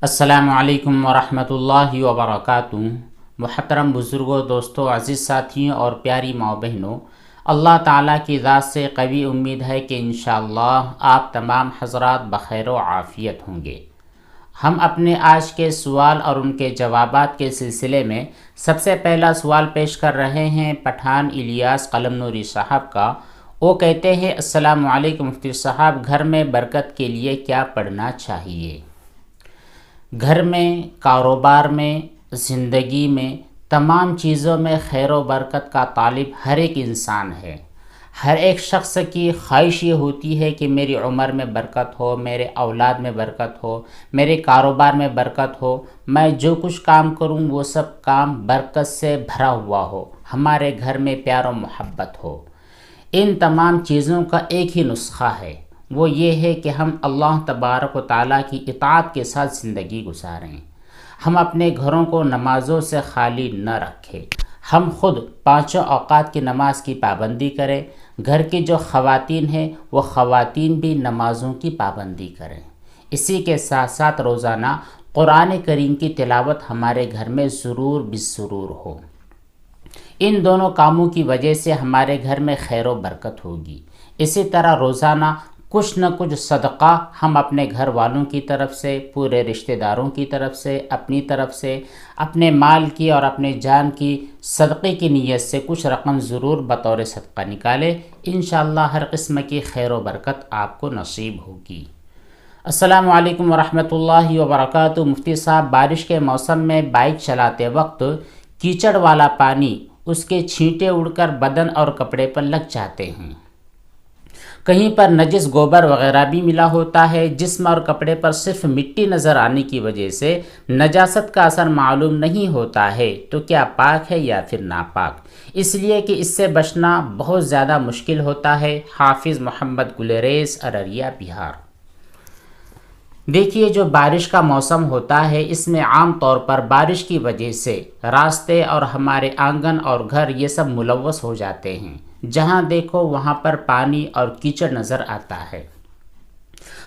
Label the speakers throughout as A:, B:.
A: السلام علیکم ورحمۃ اللہ وبرکاتہ۔ محترم بزرگوں، دوستوں، عزیز ساتھیوں اور پیاری ماؤں بہنوں، اللہ تعالیٰ کی ذات سے قوی امید ہے کہ انشاءاللہ آپ تمام حضرات بخیر و عافیت ہوں گے۔ ہم اپنے آج کے سوال اور ان کے جوابات کے سلسلے میں سب سے پہلا سوال پیش کر رہے ہیں پٹھان الیاس قلم نوری صاحب کا۔ وہ کہتے ہیں، السلام علیکم مفتی صاحب، گھر میں برکت کے لیے کیا پڑھنا چاہیے؟ گھر میں، کاروبار میں، زندگی میں، تمام چیزوں میں خیر و برکت کا طالب ہر ایک انسان ہے۔ ہر ایک شخص کی خواہش یہ ہوتی ہے کہ میری عمر میں برکت ہو، میرے اولاد میں برکت ہو، میرے کاروبار میں برکت ہو، میں جو کچھ کام کروں وہ سب کام برکت سے بھرا ہوا ہو، ہمارے گھر میں پیار و محبت ہو۔ ان تمام چیزوں کا ایک ہی نسخہ ہے، وہ یہ ہے کہ ہم اللہ تبارک و تعالیٰ کی اطاعت کے ساتھ زندگی گزاریں۔ ہم اپنے گھروں کو نمازوں سے خالی نہ رکھیں، ہم خود پانچوں اوقات کی نماز کی پابندی کریں۔ گھر کی جو خواتین ہیں وہ خواتین بھی نمازوں کی پابندی کریں۔ اسی کے ساتھ ساتھ روزانہ قرآن کریم کی تلاوت ہمارے گھر میں ضرور بالضرور ہو۔ ان دونوں کاموں کی وجہ سے ہمارے گھر میں خیر و برکت ہوگی۔ اسی طرح روزانہ کچھ نہ کچھ صدقہ ہم اپنے گھر والوں کی طرف سے، پورے رشتہ داروں کی طرف سے، اپنی طرف سے، اپنے مال کی اور اپنے جان کی صدقے کی نیت سے کچھ رقم ضرور بطور صدقہ نکالے۔ انشاءاللہ ہر قسم کی خیر و برکت آپ کو نصیب ہوگی۔ السلام علیکم ورحمۃ اللہ وبرکاتہ۔ مفتی صاحب، بارش کے موسم میں بائک چلاتے وقت کیچڑ والا پانی، اس کے چھینٹے اڑ کر بدن اور کپڑے پر لگ جاتے ہیں۔ کہیں پر نجس گوبر وغیرہ بھی ملا ہوتا ہے۔ جسم اور کپڑے پر صرف مٹی نظر آنے کی وجہ سے نجاست کا اثر معلوم نہیں ہوتا ہے، تو کیا پاک ہے یا پھر ناپاک؟ اس لیے کہ اس سے بچنا بہت زیادہ مشکل ہوتا ہے۔ حافظ محمد گلریز، ارریہ، بہار۔ دیکھیے، جو بارش کا موسم ہوتا ہے اس میں عام طور پر بارش کی وجہ سے راستے اور ہمارے آنگن اور گھر یہ سب ملوث ہو جاتے ہیں۔ جہاں دیکھو وہاں پر پانی اور کیچڑ نظر آتا ہے۔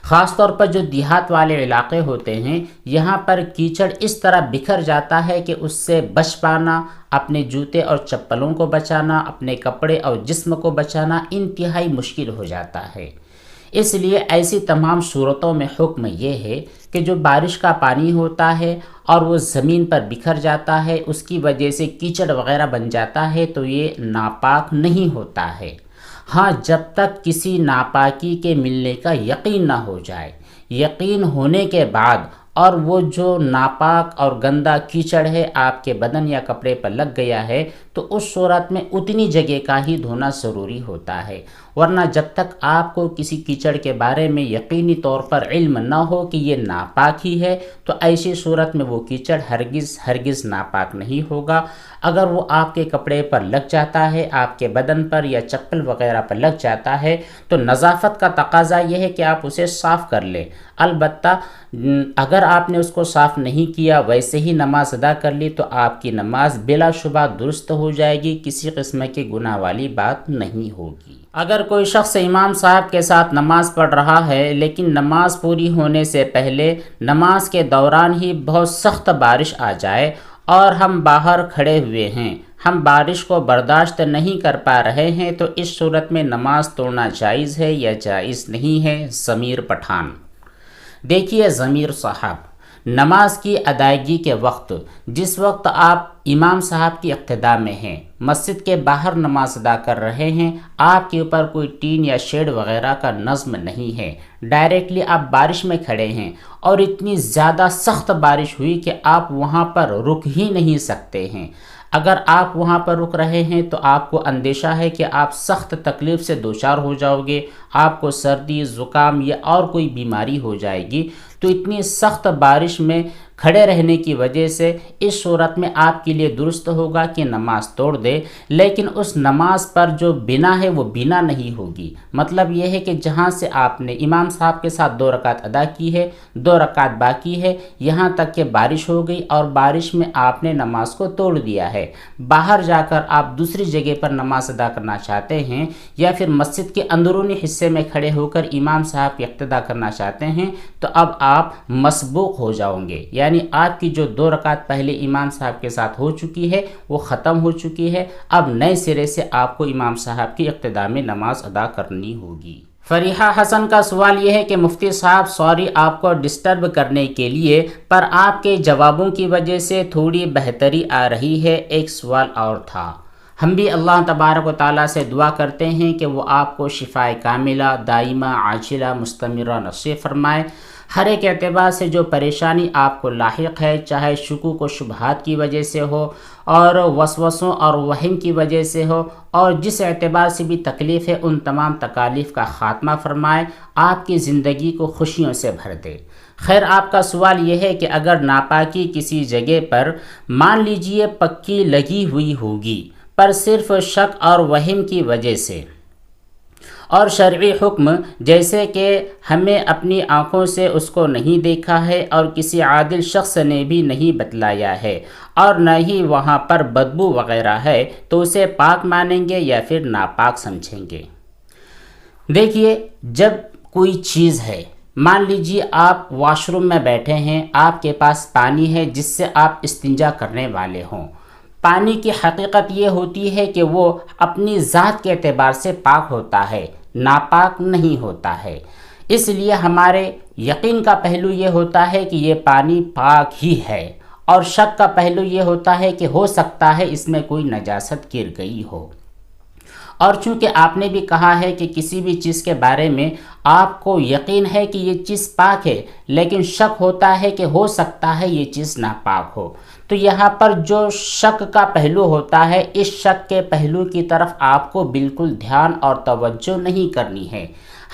A: خاص طور پر جو دیہات والے علاقے ہوتے ہیں، یہاں پر کیچڑ اس طرح بکھر جاتا ہے کہ اس سے بچ پانا، اپنے جوتے اور چپلوں کو بچانا، اپنے کپڑے اور جسم کو بچانا انتہائی مشکل ہو جاتا ہے۔ اس لیے ایسی تمام صورتوں میں حکم یہ ہے کہ جو بارش کا پانی ہوتا ہے اور وہ زمین پر بکھر جاتا ہے، اس کی وجہ سے کیچڑ وغیرہ بن جاتا ہے، تو یہ ناپاک نہیں ہوتا ہے۔ ہاں، جب تک کسی ناپاکی کے ملنے کا یقین نہ ہو جائے۔ یقین ہونے کے بعد اور وہ جو ناپاک اور گندا کیچڑ ہے آپ کے بدن یا کپڑے پر لگ گیا ہے، تو اس صورت میں اتنی جگہ کا ہی دھونا ضروری ہوتا ہے۔ ورنہ جب تک آپ کو کسی کیچڑ کے بارے میں یقینی طور پر علم نہ ہو کہ یہ ناپاک ہی ہے، تو ایسی صورت میں وہ کیچڑ ہرگز ناپاک نہیں ہوگا۔ اگر وہ آپ کے کپڑے پر لگ جاتا ہے، آپ کے بدن پر یا چپل وغیرہ پر لگ جاتا ہے، تو نظافت کا تقاضا یہ ہے کہ آپ اسے صاف کر لیں۔ البتہ اگر آپ نے اس کو صاف نہیں کیا، ویسے ہی نماز ادا کر لی، تو آپ کی نماز بلا شبہ درست ہو جائے گی، کسی قسم کی گناہ والی بات نہیں ہوگی۔ اگر کوئی شخص امام صاحب کے ساتھ نماز پڑھ رہا ہے لیکن نماز پوری ہونے سے پہلے نماز کے دوران ہی بہت سخت بارش آ جائے اور ہم باہر کھڑے ہوئے ہیں، ہم بارش کو برداشت نہیں کر پا رہے ہیں، تو اس صورت میں نماز توڑنا جائز ہے یا جائز نہیں ہے؟ ضمیر پٹھان۔ دیکھیے ضمیر صاحب، نماز کی ادائیگی کے وقت، جس وقت آپ امام صاحب کی اقتداء میں ہیں، مسجد کے باہر نماز ادا کر رہے ہیں، آپ کے اوپر کوئی ٹین یا شیڈ وغیرہ کا نظم نہیں ہے، ڈائریکٹلی آپ بارش میں کھڑے ہیں اور اتنی زیادہ سخت بارش ہوئی کہ آپ وہاں پر رک ہی نہیں سکتے ہیں۔ اگر آپ وہاں پر رک رہے ہیں تو آپ کو اندیشہ ہے کہ آپ سخت تکلیف سے دوچار ہو جاؤ گے، آپ کو سردی، زکام یا اور کوئی بیماری ہو جائے گی، تو اتنی سخت بارش میں کھڑے رہنے کی وجہ سے، اس صورت میں آپ کے لیے درست ہوگا کہ نماز توڑ دے، لیکن اس نماز پر جو بنا ہے وہ بنا نہیں ہوگی۔ مطلب یہ ہے کہ جہاں سے آپ نے امام صاحب کے ساتھ 2 رکعت ادا کی ہے، 2 رکعت باقی ہے، یہاں تک کہ بارش ہو گئی اور بارش میں آپ نے نماز کو توڑ دیا ہے، باہر جا کر آپ دوسری جگہ پر نماز ادا کرنا چاہتے ہیں، یا پھر مسجد کے اندرونی حصے میں کھڑے ہو کر امام صاحب کی اقتداء کرنا چاہتے ہیں، تو اب آپ مسبوق ہو جاؤں گے، یعنی آپ کی جو 2 رکعت پہلے امام صاحب کے ساتھ ہو چکی ہے وہ ختم ہو چکی ہے، اب نئے سرے سے آپ کو امام صاحب کی اقتداء میں نماز ادا کرنی ہوگی۔ فریحہ حسن کا سوال یہ ہے کہ مفتی صاحب سوری آپ کو ڈسٹرب کرنے کے لیے، پر آپ کے جوابوں کی وجہ سے تھوڑی بہتری آ رہی ہے، ایک سوال اور تھا۔ ہم بھی اللہ تبارک و تعالیٰ سے دعا کرتے ہیں کہ وہ آپ کو شفائے کاملہ، دائمہ، عاجلہ، مستمرہ نصیب فرمائے۔ ہر ایک اعتبار سے جو پریشانی آپ کو لاحق ہے، چاہے شکوک و شبہات کی وجہ سے ہو، اور وسوسوں اور وہم کی وجہ سے ہو، اور جس اعتبار سے بھی تکلیف ہے، ان تمام تکالیف کا خاتمہ فرمائے، آپ کی زندگی کو خوشیوں سے بھر دے۔ خیر، آپ کا سوال یہ ہے کہ اگر ناپاکی کسی جگہ پر مان لیجئے پکی لگی ہوئی ہوگی، پر صرف شک اور وہم کی وجہ سے، اور شرعی حکم جیسے کہ ہمیں اپنی آنکھوں سے اس کو نہیں دیکھا ہے اور کسی عادل شخص نے بھی نہیں بتلایا ہے، اور نہ ہی وہاں پر بدبو وغیرہ ہے، تو اسے پاک مانیں گے یا پھر ناپاک سمجھیں گے؟ دیکھیے، جب کوئی چیز ہے، مان لیجیے آپ واش روم میں بیٹھے ہیں، آپ کے پاس پانی ہے جس سے آپ استنجا کرنے والے ہوں، پانی کی حقیقت یہ ہوتی ہے کہ وہ اپنی ذات کے اعتبار سے پاک ہوتا ہے، ناپاک نہیں ہوتا ہے۔ اس لیے ہمارے یقین کا پہلو یہ ہوتا ہے کہ یہ پانی پاک ہی ہے، اور شک کا پہلو یہ ہوتا ہے کہ ہو سکتا ہے اس میں کوئی نجاست گر گئی ہو۔ اور چونکہ آپ نے بھی کہا ہے کہ کسی بھی چیز کے بارے میں آپ کو یقین ہے کہ یہ چیز پاک ہے، لیکن شک ہوتا ہے کہ ہو سکتا ہے یہ چیز ناپاک ہو، تو یہاں پر جو شک کا پہلو ہوتا ہے، اس شک کے پہلو کی طرف آپ کو بالکل دھیان اور توجہ نہیں کرنی ہے۔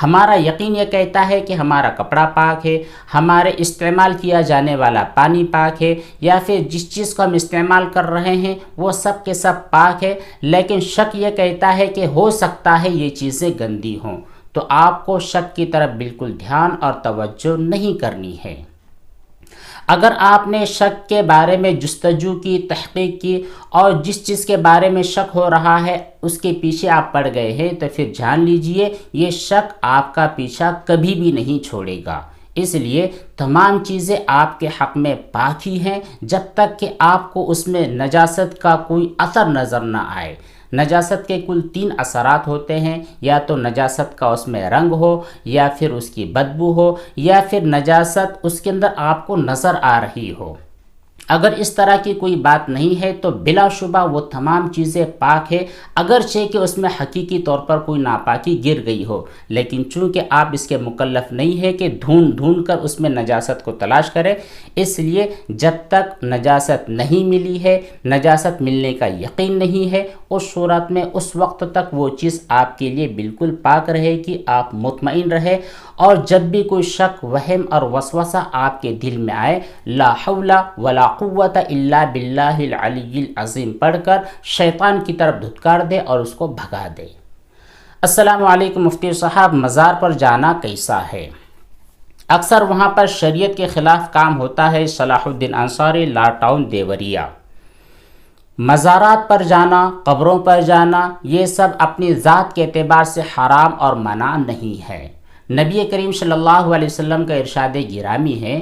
A: ہمارا یقین یہ کہتا ہے کہ ہمارا کپڑا پاک ہے، ہمارے استعمال کیا جانے والا پانی پاک ہے، یا پھر جس چیز کو ہم استعمال کر رہے ہیں وہ سب کے سب پاک ہے، لیکن شک یہ کہتا ہے کہ ہو سکتا ہے یہ چیزیں گندی ہوں، تو آپ کو شک کی طرف بالکل دھیان اور توجہ نہیں کرنی ہے۔ اگر آپ نے شک کے بارے میں جستجو کی، تحقیق کی، اور جس چیز کے بارے میں شک ہو رہا ہے اس کے پیچھے آپ پڑ گئے ہیں، تو پھر جان لیجئے یہ شک آپ کا پیچھا کبھی بھی نہیں چھوڑے گا۔ اس لیے تمام چیزیں آپ کے حق میں پاک ہی ہیں، جب تک کہ آپ کو اس میں نجاست کا کوئی اثر نظر نہ آئے۔ نجاست کے کل 3 اثرات ہوتے ہیں، یا تو نجاست کا اس میں رنگ ہو، یا پھر اس کی بدبو ہو، یا پھر نجاست اس کے اندر آپ کو نظر آ رہی ہو۔ اگر اس طرح کی کوئی بات نہیں ہے تو بلا شبہ وہ تمام چیزیں پاک ہے، اگرچہ کہ اس میں حقیقی طور پر کوئی ناپاکی گر گئی ہو، لیکن چونکہ آپ اس کے مکلف نہیں ہے کہ ڈھونڈ ڈھونڈ کر اس میں نجاست کو تلاش کریں، اس لیے جب تک نجاست نہیں ملی ہے، نجاست ملنے کا یقین نہیں ہے، اس صورت میں اس وقت تک وہ چیز آپ کے لیے بالکل پاک رہے گی، آپ مطمئن رہے۔ اور جب بھی کوئی شک، وہم اور وسوسہ آپ کے دل میں آئے، لا حول ولا قوت الا باللہ العلی العظیم پڑھ کر شیطان کی طرف دھتکار دے اور اس کو بھگا دے۔ السلام علیکم مفتی صاحب، مزار پر جانا کیسا ہے؟ اکثر وہاں پر شریعت کے خلاف کام ہوتا ہے۔ صلاح الدین انصاری، لا ٹاؤن، دیوریا۔ مزارات پر جانا، قبروں پر جانا، یہ سب اپنی ذات کے اعتبار سے حرام اور منع نہیں ہے۔ نبی کریم صلی اللہ علیہ وسلم کا ارشاد گرامی ہے،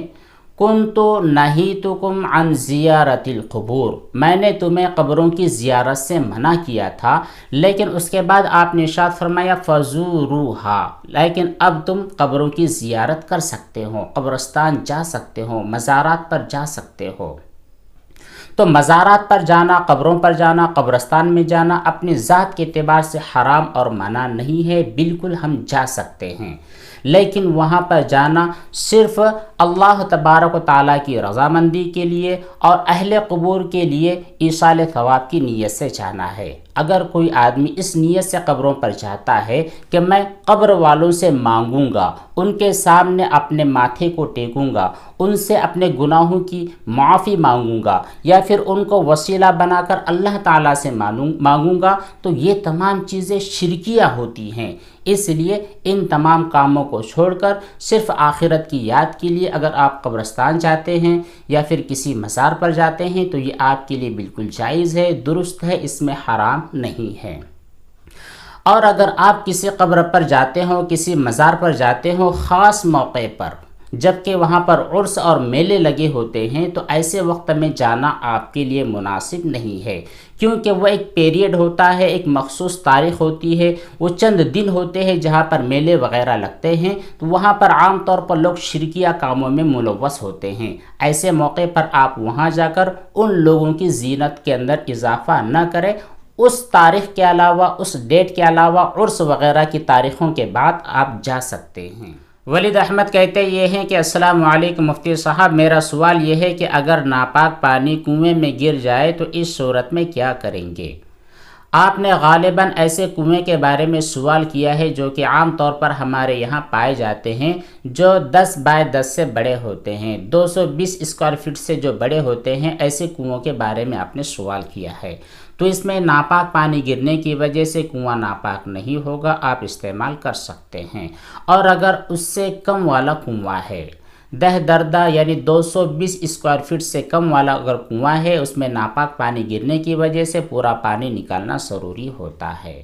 A: کنت نہیتکم عن زیارت القبور، میں نے تمہیں قبروں کی زیارت سے منع کیا تھا، لیکن اس کے بعد آپ نے ارشاد فرمایا فزوروہا، لیکن اب تم قبروں کی زیارت کر سکتے ہو، قبرستان جا سکتے ہو، مزارات پر جا سکتے ہو۔ تو مزارات پر جانا، قبروں پر جانا، قبرستان میں جانا اپنی ذات کے اعتبار سے حرام اور منع نہیں ہے، بالکل ہم جا سکتے ہیں، لیکن وہاں پر جانا صرف اللہ تبارک و تعالیٰ کی رضامندی کے لیے اور اہل قبور کے لیے ایصال ثواب کی نیت سے جانا ہے۔ اگر کوئی آدمی اس نیت سے قبروں پر جاتا ہے کہ میں قبر والوں سے مانگوں گا، ان کے سامنے اپنے ماتھے کو ٹیکوں گا، ان سے اپنے گناہوں کی معافی مانگوں گا، یا پھر ان کو وسیلہ بنا کر اللہ تعالیٰ سے مانگوں گا، تو یہ تمام چیزیں شرکیہ ہوتی ہیں۔ اس لیے ان تمام کاموں کو چھوڑ کر صرف آخرت کی یاد کے لیے اگر آپ قبرستان جاتے ہیں یا پھر کسی مزار پر جاتے ہیں تو یہ آپ کے لیے بالکل جائز ہے، درست ہے، اس میں حرام نہیں ہے۔ اور اگر آپ کسی قبر پر جاتے ہوں، کسی مزار پر جاتے ہوں خاص موقع پر، جبکہ وہاں پر عرس اور میلے لگے ہوتے ہیں، تو ایسے وقت میں جانا آپ کے لیے مناسب نہیں ہے، کیونکہ وہ ایک پیریڈ ہوتا ہے، ایک مخصوص تاریخ ہوتی ہے، وہ چند دن ہوتے ہیں جہاں پر میلے وغیرہ لگتے ہیں، تو وہاں پر عام طور پر لوگ شرکیہ کاموں میں ملوث ہوتے ہیں۔ ایسے موقع پر آپ وہاں جا کر ان لوگوں کی زینت کے اندر اضافہ نہ کریں۔ اس تاریخ کے علاوہ، اس ڈیٹ کے علاوہ عرس وغیرہ کی تاریخوں کے بعد آپ جا سکتے ہیں۔ ولید احمد کہتے یہ ہیں کہ السلام علیکم مفتی صاحب، میرا سوال یہ ہے کہ اگر ناپاک پانی کنویں میں گر جائے تو اس صورت میں کیا کریں گے؟ آپ نے غالباً ایسے کنویں کے بارے میں سوال کیا ہے جو کہ عام طور پر ہمارے یہاں پائے جاتے ہیں، جو 10 بائی 10 سے بڑے ہوتے ہیں، 220 اسکوائر فٹ سے جو بڑے ہوتے ہیں، ایسے کنووں کے بارے میں آپ نے سوال کیا ہے۔ تو اس میں ناپاک پانی گرنے کی وجہ سے کنواں ناپاک نہیں ہوگا، آپ استعمال کر سکتے ہیں۔ اور اگر اس سے کم والا کنواں ہے، 10 دردہ یعنی 220 اسکوائر فٹ سے کم والا اگر کنواں ہے، اس میں ناپاک پانی گرنے کی وجہ سے پورا پانی نکالنا ضروری ہوتا ہے۔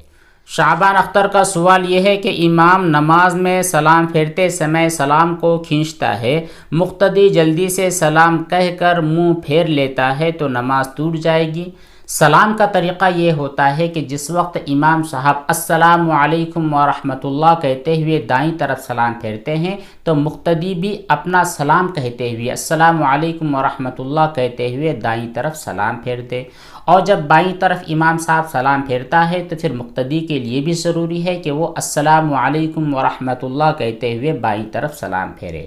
A: شعبان اختر کا سوال یہ ہے کہ امام نماز میں سلام پھیرتے سمے سلام کو کھینچتا ہے، مقتدی جلدی سے سلام کہہ کر منہ پھیر لیتا ہے تو نماز ٹوٹ جائے گی؟ سلام کا طریقہ یہ ہوتا ہے کہ جس وقت امام صاحب السلام علیکم ورحمۃ اللہ کہتے ہوئے دائیں طرف سلام پھیرتے ہیں تو مقتدی بھی اپنا سلام کہتے ہوئے السلام علیکم ورحمۃ اللہ کہتے ہوئے دائیں طرف سلام پھیر دے۔ اور جب بائیں طرف امام صاحب سلام پھیرتا ہے تو پھر مقتدی کے لیے بھی ضروری ہے کہ وہ السلام علیکم ورحمۃ اللہ کہتے ہوئے بائیں طرف سلام پھیرے۔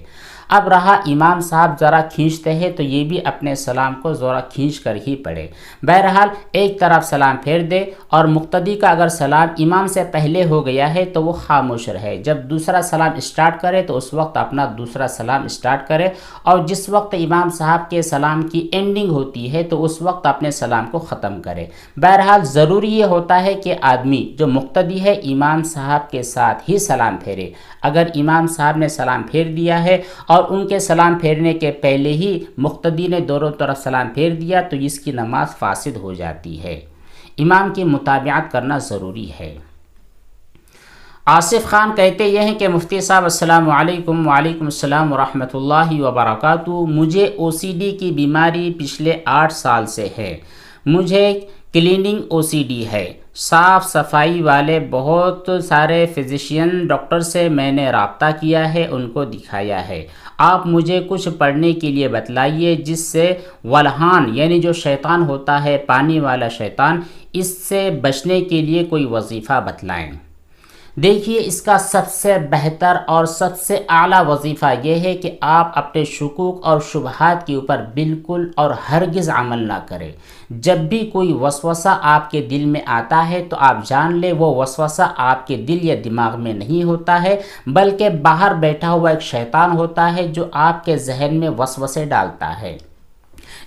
A: اب رہا امام صاحب ذرا کھینچتے ہیں تو یہ بھی اپنے سلام کو ذرا کھینچ کر ہی پڑھے۔ بہرحال ایک طرف سلام پھیر دے، اور مقتدی کا اگر سلام امام سے پہلے ہو گیا ہے تو وہ خاموش رہے، جب دوسرا سلام اسٹارٹ کرے تو اس وقت اپنا دوسرا سلام اسٹارٹ کرے، اور جس وقت امام صاحب کے سلام کی اینڈنگ ہوتی ہے تو اس وقت اپنے سلام کو ختم کرے۔ بہرحال ضروری یہ ہوتا ہے کہ آدمی جو مقتدی ہے امام صاحب کے ساتھ ہی سلام پھیرے۔ اگر امام صاحب نے سلام پھیر دیا ہے اور ان کے سلام پھیرنے کے پہلے ہی مقتدی نے دونوں طرف سلام پھیر دیا تو اس کی نماز فاسد ہو جاتی ہے۔ امام کی متابعت کرنا ضروری ہے۔ آصف خان کہتے یہ ہیں کہ مفتی صاحب السلام علیکم۔ وعلیکم السلام ورحمۃ اللہ وبرکاتہ۔ مجھے OCD کی بیماری پچھلے 8 سال سے ہے۔ مجھے کلیننگ OCD ہے۔ صاف صفائی والے بہت سارے فزیشین ڈاکٹر سے میں نے رابطہ کیا ہے، ان کو دکھایا ہے۔ آپ مجھے کچھ پڑھنے کے لیے بتلائیے جس سے ولہان یعنی جو شیطان ہوتا ہے، پانی والا شیطان، اس سے بچنے کے لیے کوئی وظیفہ بتلائیں۔ دیکھیے، اس کا سب سے بہتر اور سب سے اعلیٰ وظیفہ یہ ہے کہ آپ اپنے شکوک اور شبہات کے اوپر بالکل اور ہرگز عمل نہ کریں۔ جب بھی کوئی وسوسہ آپ کے دل میں آتا ہے تو آپ جان لیں وہ وسوسہ آپ کے دل یا دماغ میں نہیں ہوتا ہے، بلکہ باہر بیٹھا ہوا ایک شیطان ہوتا ہے جو آپ کے ذہن میں وسوسے ڈالتا ہے۔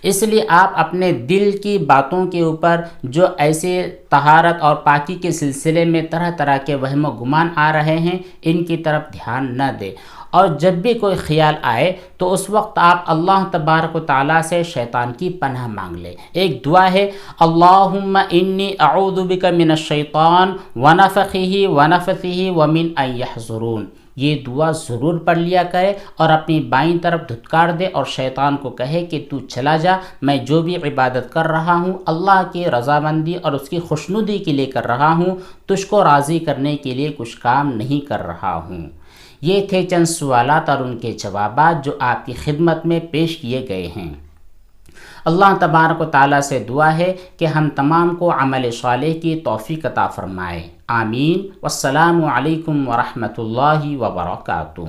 A: اس لیے آپ اپنے دل کی باتوں کے اوپر جو ایسے طہارت اور پاکی کے سلسلے میں طرح طرح کے وہم و گمان آ رہے ہیں، ان کی طرف دھیان نہ دیں، اور جب بھی کوئی خیال آئے تو اس وقت آپ اللہ تبارک و تعالیٰ سے شیطان کی پناہ مانگ لیں۔ ایک دعا ہے، اللہم انی اعوذ بک من الشیطان ونفخہ ونفثہ ومن ان یحضرون۔ یہ دعا ضرور پڑھ لیا کرے اور اپنی بائیں طرف دھتکار دے اور شیطان کو کہے کہ تو چلا جا، میں جو بھی عبادت کر رہا ہوں اللہ کی رضامندی اور اس کی خوشنودی کے لیے کر رہا ہوں، تجھ کو راضی کرنے کے لیے کچھ کام نہیں کر رہا ہوں۔ یہ تھے چند سوالات اور ان کے جوابات جو آپ کی خدمت میں پیش کیے گئے ہیں۔ اللہ تبارک و تعالیٰ سے دعا ہے کہ ہم تمام کو عمل صالح کی توفیق عطا فرمائے۔ آمین۔ والسلام علیکم ورحمۃ اللہ وبرکاتہ۔